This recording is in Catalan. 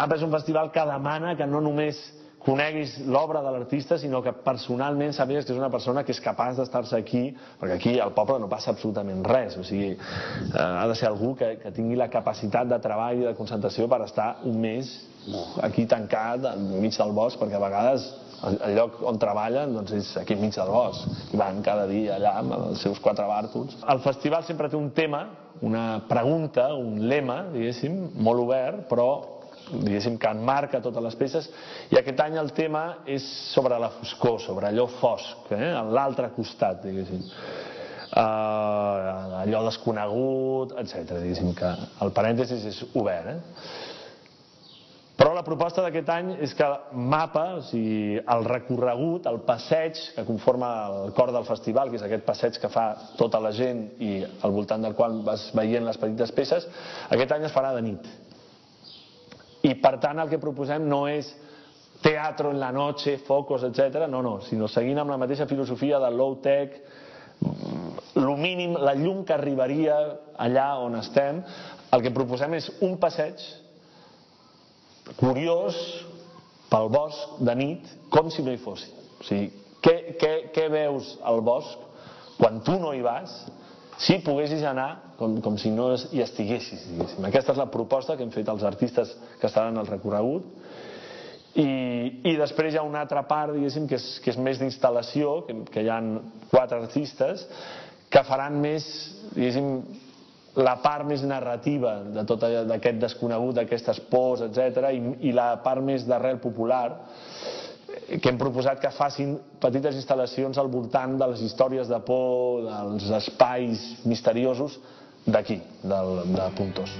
MAPA és un festival que demana que no només coneguis l'obra de l'artista, sinó que personalment sàpigues que és una persona que és capaç d'estar-se aquí, perquè aquí al poble no passa absolutament res, o sigui, ha de ser algú que tingui la capacitat de treball i de concentració per estar un mes aquí tancat enmig del bosc, perquè a vegades el lloc on treballen és aquí enmig del bosc, i van cada dia allà amb els seus 4 bàrtols. El festival sempre té un tema, una pregunta, un lema, diguéssim, molt obert, però diguéssim que enmarca totes les peces, i aquest any el tema és sobre la foscor, sobre allò fosc, l'altre costat, diguéssim, allò desconegut, etc. Diguéssim que el parèntesis és obert. Però la proposta d'aquest any és que MAPA, o sigui, el recorregut, el passeig que conforma el cor del festival, que és aquest passeig que fa tota la gent i al voltant del qual vas veient les petites peces, aquest any es farà de nit. I per tant el que proposem no és teatro en la noche, focos, etc. No, sinó seguint amb la mateixa filosofia del low-tech, el mínim, la llum que arribaria allà on estem. El que proposem és un passeig curiós pel bosc de nit, com si no hi fossin. O sigui, què veus al bosc quan tu no hi vas, si poguessis anar com si no hi estiguessis, diguéssim. Aquesta és la proposta que hem fet als artistes que estaran al recorregut. I després hi ha una altra part, diguéssim, que és més d'instal·lació, que hi ha 4 artistes que faran més, diguéssim, la part més narrativa de tot aquest desconegut, d'aquestes pors, etc., i la part més d'arrel popular, que hem proposat que facin petites instal·lacions al voltant de les històries de por, dels espais misteriosos d'aquí, de Puntós.